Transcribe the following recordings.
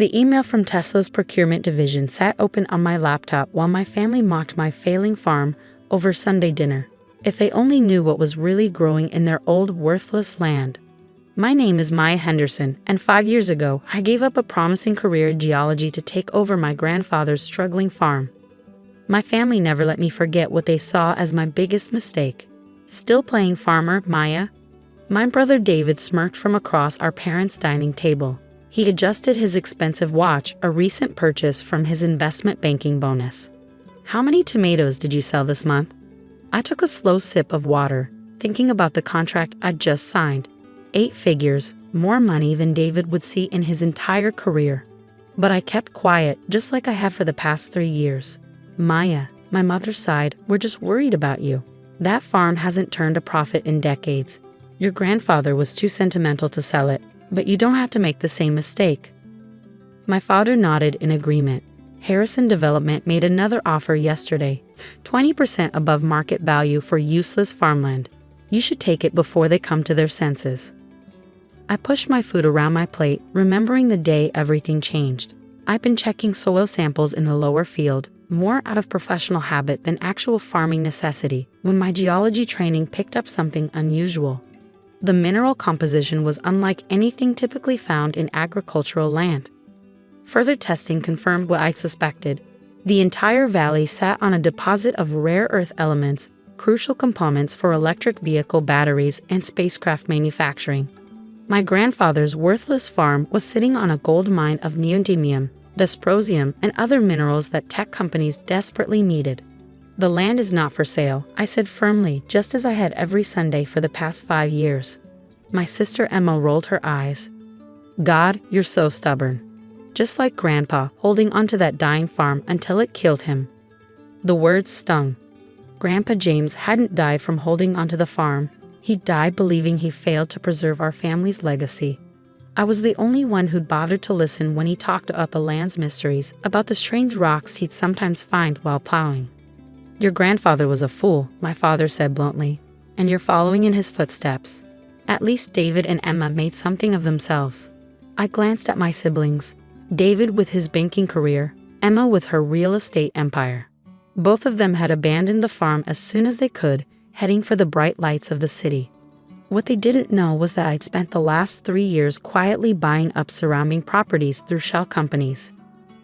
The email from Tesla's procurement division sat open on my laptop while my family mocked my failing farm over Sunday dinner. If they only knew what was really growing in their old, worthless land. My name is Maya Henderson, and 5 years ago, I gave up a promising career in geology to take over my grandfather's struggling farm. My family never let me forget what they saw as my biggest mistake. Still playing farmer, Maya? My brother David smirked from across our parents' dining table. He adjusted his expensive watch, a recent purchase from his investment banking bonus. How many tomatoes did you sell this month? I took a slow sip of water, thinking about the contract I'd just signed. 8 figures, more money than David would see in his entire career. But I kept quiet, just like I have for the past 3 years. Maya, my mother sighed, we're just worried about you. That farm hasn't turned a profit in decades. Your grandfather was too sentimental to sell it, but you don't have to make the same mistake. My father nodded in agreement. Harrison Development made another offer yesterday, 20% above market value for useless farmland. You should take it before they come to their senses. I pushed my food around my plate, remembering the day everything changed. I'd been checking soil samples in the lower field, more out of professional habit than actual farming necessity, when my geology training picked up something unusual. The mineral composition was unlike anything typically found in agricultural land. Further testing confirmed what I suspected. The entire valley sat on a deposit of rare earth elements, crucial components for electric vehicle batteries and spacecraft manufacturing. My grandfather's worthless farm was sitting on a gold mine of neodymium, dysprosium, and other minerals that tech companies desperately needed. The land is not for sale, I said firmly, just as I had every Sunday for the past 5 years. My sister Emma rolled her eyes. God, you're so stubborn. Just like Grandpa holding onto that dying farm until it killed him. The words stung. Grandpa James hadn't died from holding onto the farm. He died believing he failed to preserve our family's legacy. I was the only one who'd bothered to listen when he talked about the land's mysteries, about the strange rocks he'd sometimes find while plowing. Your grandfather was a fool, my father said bluntly, and you're following in his footsteps. At least David and Emma made something of themselves. I glanced at my siblings, David with his banking career, Emma with her real estate empire. Both of them had abandoned the farm as soon as they could, heading for the bright lights of the city. What they didn't know was that I'd spent the last 3 years quietly buying up surrounding properties through shell companies.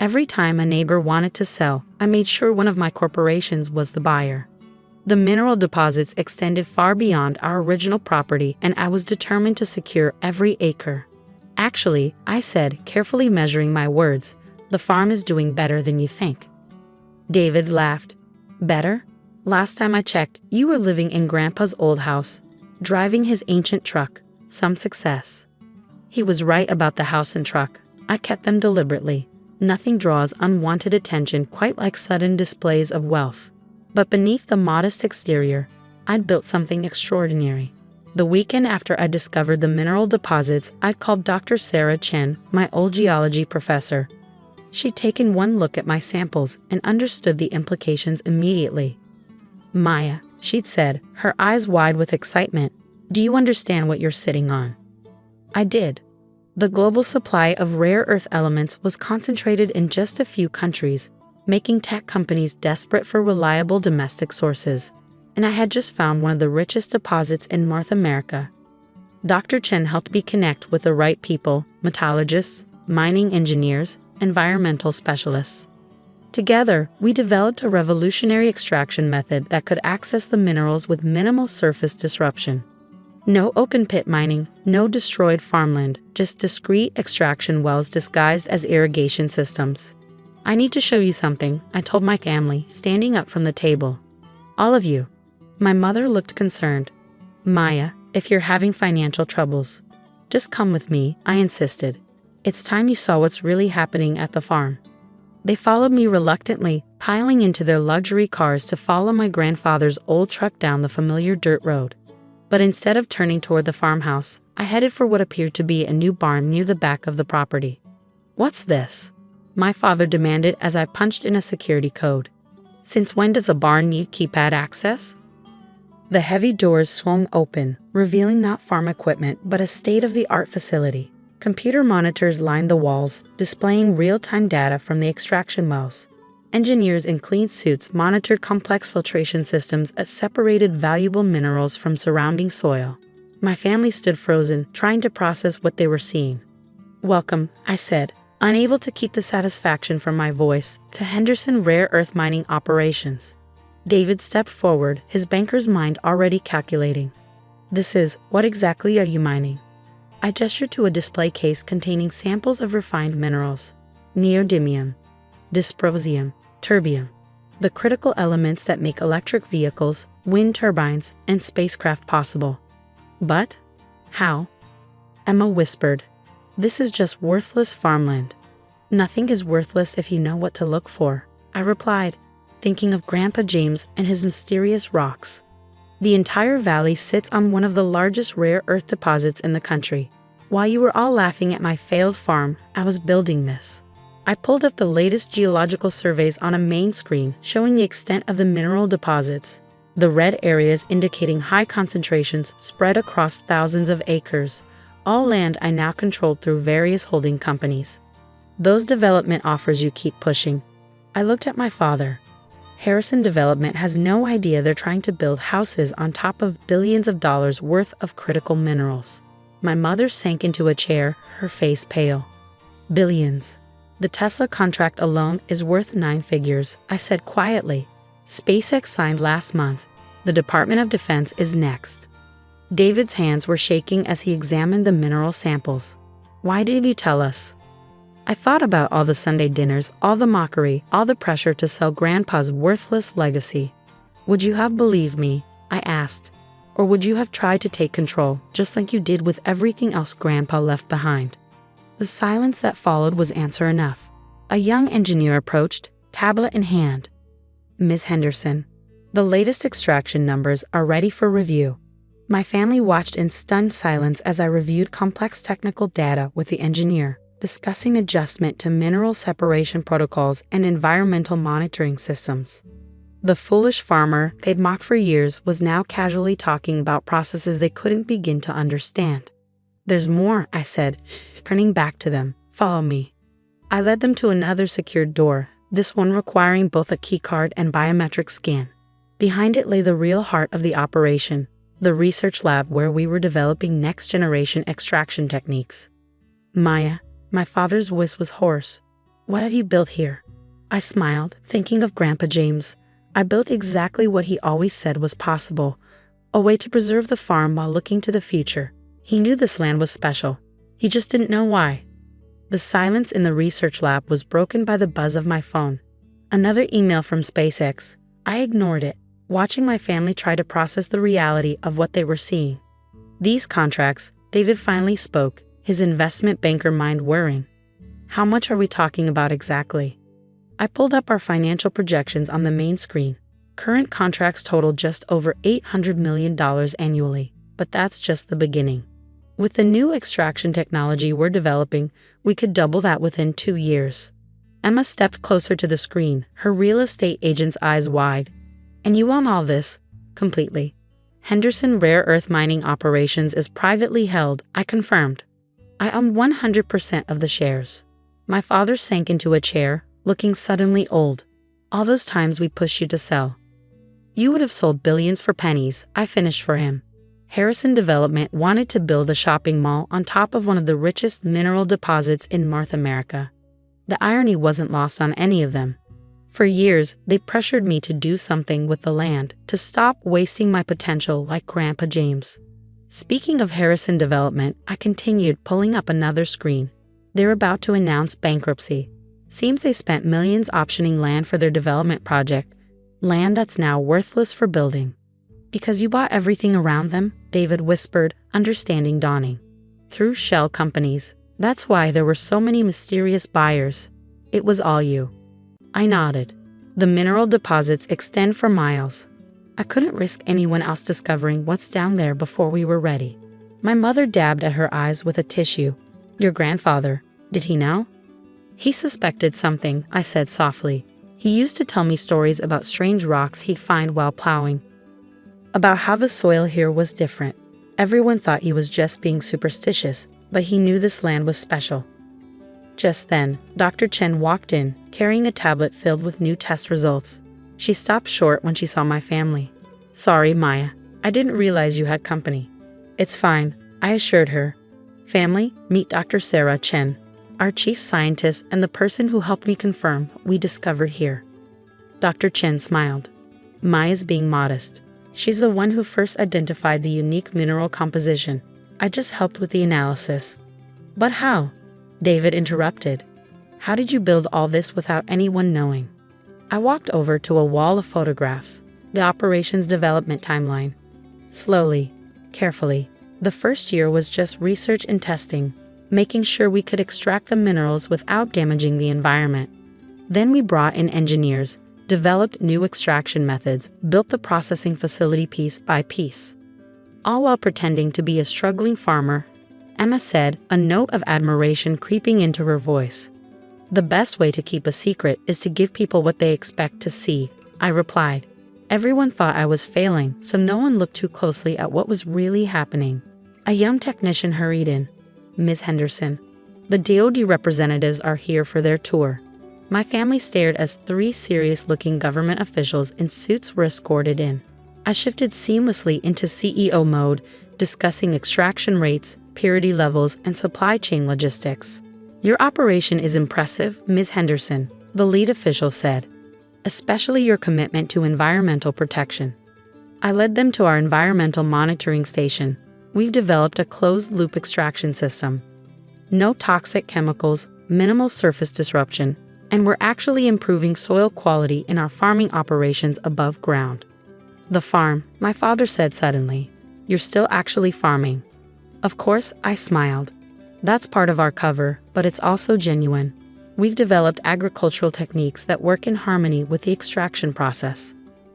Every time a neighbor wanted to sell, I made sure one of my corporations was the buyer. The mineral deposits extended far beyond our original property, and I was determined to secure every acre. Actually, I said, carefully measuring my words, the farm is doing better than you think. David laughed. Better? Last time I checked, you were living in Grandpa's old house, driving his ancient truck. Some success. He was right about the house and truck. I kept them deliberately. Nothing draws unwanted attention quite like sudden displays of wealth. But beneath the modest exterior, I'd built something extraordinary. The weekend after I discovered the mineral deposits, I'd called Dr. Sarah Chen, my old geology professor. She'd taken one look at my samples and understood the implications immediately. Maya, she'd said, her eyes wide with excitement, do you understand what you're sitting on? I did. The global supply of rare earth elements was concentrated in just a few countries, making tech companies desperate for reliable domestic sources. And I had just found one of the richest deposits in North America. Dr. Chen helped me connect with the right people, metallurgists, mining engineers, environmental specialists. Together, we developed a revolutionary extraction method that could access the minerals with minimal surface disruption. No open-pit mining, no destroyed farmland, just discrete extraction wells disguised as irrigation systems. I need to show you something, I told my family, standing up from the table. All of you. My mother looked concerned. Maya, if you're having financial troubles, just come with me, I insisted. It's time you saw what's really happening at the farm. They followed me reluctantly, piling into their luxury cars to follow my grandfather's old truck down the familiar dirt road. But instead of turning toward the farmhouse, I headed for what appeared to be a new barn near the back of the property. What's this? My father demanded as I punched in a security code. Since when does a barn need keypad access? The heavy doors swung open, revealing not farm equipment but a state-of-the-art facility. Computer monitors lined the walls, displaying real-time data from the extraction wells. Engineers in clean suits monitored complex filtration systems that separated valuable minerals from surrounding soil. My family stood frozen, trying to process what they were seeing. "Welcome," I said, unable to keep the satisfaction from my voice, "to Henderson Rare Earth Mining Operations." David stepped forward, his banker's mind already calculating. What exactly are you mining?" I gestured to a display case containing samples of refined minerals. Neodymium, dysprosium, terbium, the critical elements that make electric vehicles, wind turbines, and spacecraft possible. "But how?" Emma whispered. "This is just worthless farmland." "Nothing is worthless if you know what to look for," I replied, thinking of Grandpa James and his mysterious rocks. "The entire valley sits on one of the largest rare earth deposits in the country. While you were all laughing at my failed farm, I was building this." I pulled up the latest geological surveys on a main screen showing the extent of the mineral deposits, the red areas indicating high concentrations spread across thousands of acres, all land I now controlled through various holding companies. "Those development offers you keep pushing." I looked at my father. "Harrison Development has no idea they're trying to build houses on top of billions of dollars worth of critical minerals." My mother sank into a chair, her face pale. "Billions. The Tesla contract alone is worth 9 figures, I said quietly. SpaceX signed last month. The Department of Defense is next." David's hands were shaking as he examined the mineral samples. "Why did you tell us?" I thought about all the Sunday dinners, all the mockery, all the pressure to sell Grandpa's worthless legacy. "Would you have believed me?" I asked. "Or would you have tried to take control, just like you did with everything else Grandpa left behind?" The silence that followed was answer enough. A young engineer approached, tablet in hand. "Ms. Henderson, the latest extraction numbers are ready for review." My family watched in stunned silence as I reviewed complex technical data with the engineer, discussing adjustment to mineral separation protocols and environmental monitoring systems. The foolish farmer they'd mocked for years was now casually talking about processes they couldn't begin to understand. "There's more," I said, turning back to them. "Follow me." I led them to another secured door, this one requiring both a keycard and biometric scan. Behind it lay the real heart of the operation, the research lab where we were developing next-generation extraction techniques. "Maya," my father's voice was hoarse. "What have you built here?" I smiled, thinking of Grandpa James. I built exactly what he always said was possible, a way to preserve the farm while looking to the future. He knew this land was special. He just didn't know why. The silence in the research lab was broken by the buzz of my phone. Another email from SpaceX. I ignored it, watching my family try to process the reality of what they were seeing. "These contracts," David finally spoke, his investment banker mind whirring. "How much are we talking about exactly?" I pulled up our financial projections on the main screen. Current contracts total just over $800 million annually, but that's just the beginning. With the new extraction technology we're developing, we could double that within 2 years. Emma stepped closer to the screen, her real estate agent's eyes wide. "And you own all this?" "Completely." "Henderson Rare Earth Mining Operations is privately held," I confirmed. "I own 100% of the shares." My father sank into a chair, looking suddenly old. "All those times we pushed you to sell. You would have sold billions for pennies," I finished for him. Harrison Development wanted to build a shopping mall on top of one of the richest mineral deposits in North America. The irony wasn't lost on any of them. For years, they pressured me to do something with the land, to stop wasting my potential like Grandpa James. Speaking of Harrison Development, I continued, pulling up another screen. They're about to announce bankruptcy. Seems they spent millions optioning land for their development project, land that's now worthless for building. "Because you bought everything around them," David whispered, understanding dawning. "Through shell companies. That's why there were so many mysterious buyers. It was all you." I nodded. The mineral deposits extend for miles. I couldn't risk anyone else discovering what's down there before we were ready. My mother dabbed at her eyes with a tissue. "Your grandfather, did he know?" "He suspected something," I said softly. "He used to tell me stories about strange rocks he'd find while plowing. About how the soil here was different. Everyone thought he was just being superstitious, but he knew this land was special. Just then, Dr. Chen walked in, carrying a tablet filled with new test results. She stopped short when she saw my family. "Sorry, Maya. I didn't realize you had company." "It's fine," I assured her. "Family, meet Dr. Sarah Chen, our chief scientist and the person who helped me confirm what we discovered here." Dr. Chen smiled. Maya's being modest. She's the one who first identified the unique mineral composition. I just helped with the analysis. "But how?" David interrupted. "How did you build all this without anyone knowing?" I walked over to a wall of photographs, the operation's development timeline. Slowly, carefully. The first year was just research and testing, making sure we could extract the minerals without damaging the environment. Then we brought in engineers, developed new extraction methods, built the processing facility piece by piece. All while pretending to be a struggling farmer, Emma said, a note of admiration creeping into her voice. "The best way to keep a secret is to give people what they expect to see," I replied. Everyone thought I was failing, so no one looked too closely at what was really happening. A young technician hurried in. "Ms. Henderson, the DoD representatives are here for their tour." My family stared as three serious-looking government officials in suits were escorted in. I shifted seamlessly into CEO mode, discussing extraction rates, purity levels, and supply chain logistics. "Your operation is impressive, Ms. Henderson," the lead official said, "especially your commitment to environmental protection." I led them to our environmental monitoring station. We've developed a closed-loop extraction system. No toxic chemicals, minimal surface disruption, and we're actually improving soil quality in our farming operations above ground. "The farm," my father said suddenly. "You're still actually farming?" Of course, I smiled. "That's part of our cover, but it's also genuine. We've developed agricultural techniques that work in harmony with the extraction process.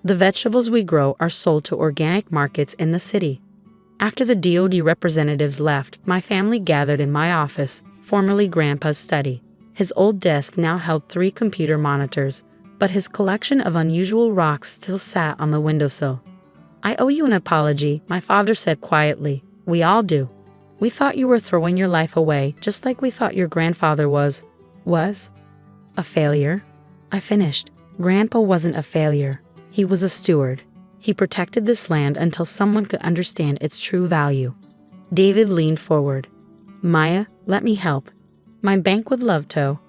The vegetables we grow are sold to organic markets in the city." After the DoD representatives left, my family gathered in my office, formerly Grandpa's study. His old desk now held 3 computer monitors, but his collection of unusual rocks still sat on the windowsill. "I owe you an apology," my father said quietly. "We all do. We thought you were throwing your life away, just like we thought your grandfather was a failure." I finished. Grandpa wasn't a failure. He was a steward. He protected this land until someone could understand its true value. David leaned forward. "Maya, let me help. My bank would love to."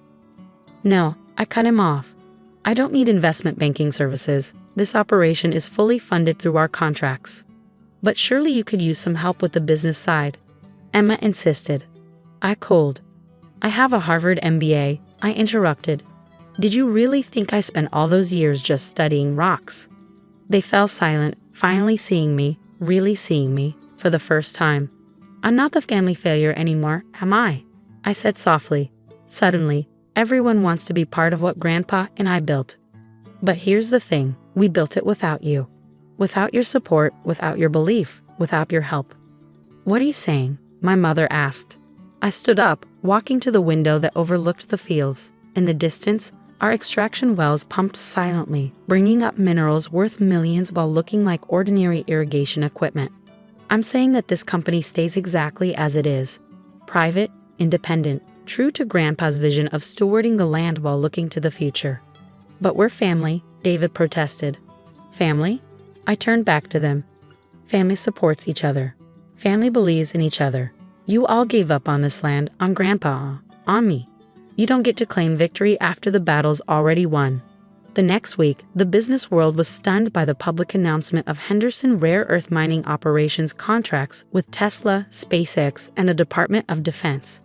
"No," I cut him off. "I don't need investment banking services. This operation is fully funded through our contracts." "But surely you could use some help with the business side," Emma insisted. I cooled. "I have a Harvard MBA," I interrupted. "Did you really think I spent all those years just studying rocks?" They fell silent, finally seeing me, really seeing me, for the first time. "I'm not the family failure anymore, am I?" I said softly. Suddenly, everyone wants to be part of what Grandpa and I built. But here's the thing, we built it without you. Without your support, without your belief, without your help. "What are you saying?" my mother asked. I stood up, walking to the window that overlooked the fields. In the distance, our extraction wells pumped silently, bringing up minerals worth millions while looking like ordinary irrigation equipment. "I'm saying that this company stays exactly as it is. Private, independent, true to Grandpa's vision of stewarding the land while looking to the future." "But we're family," David protested. "Family?" I turned back to them. "Family supports each other. Family believes in each other. You all gave up on this land, on Grandpa, on me. You don't get to claim victory after the battle's already won." The next week, the business world was stunned by the public announcement of Henderson rare earth mining operations contracts with Tesla, SpaceX, and the Department of Defense.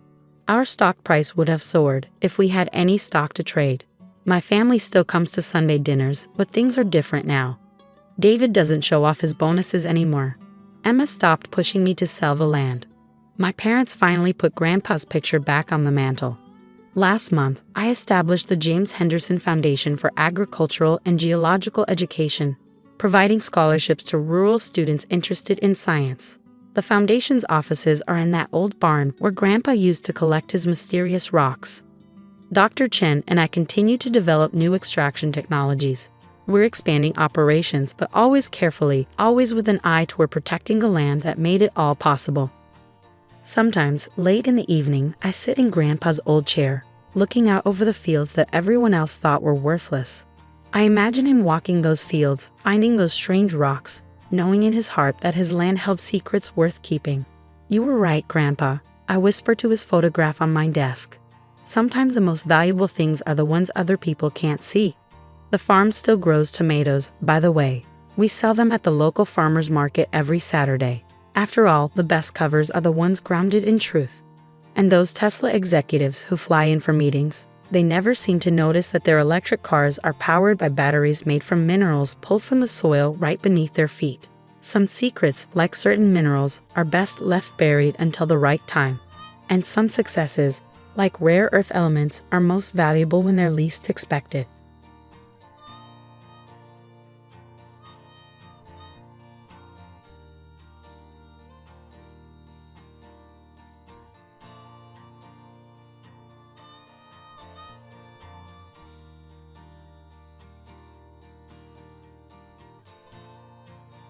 Our stock price would have soared if we had any stock to trade. My family still comes to Sunday dinners, but things are different now. David doesn't show off his bonuses anymore. Emma stopped pushing me to sell the land. My parents finally put Grandpa's picture back on the mantle. Last month, I established the James Henderson Foundation for Agricultural and Geological Education, providing scholarships to rural students interested in science. The foundation's offices are in that old barn where Grandpa used to collect his mysterious rocks. Dr. Chen and I continue to develop new extraction technologies. We're expanding operations, but always carefully, always with an eye toward protecting the land that made it all possible. Sometimes, late in the evening, I sit in Grandpa's old chair, looking out over the fields that everyone else thought were worthless. I imagine him walking those fields, finding those strange rocks, knowing in his heart that his land held secrets worth keeping. "You were right, Grandpa," I whisper to his photograph on my desk. "Sometimes the most valuable things are the ones other people can't see." The farm still grows tomatoes, by the way. We sell them at the local farmers market every Saturday. After all, the best covers are the ones grounded in truth. And those Tesla executives who fly in for meetings, they never seem to notice that their electric cars are powered by batteries made from minerals pulled from the soil right beneath their feet. Some secrets, like certain minerals, are best left buried until the right time. And some successes, like rare earth elements, are most valuable when they're least expected.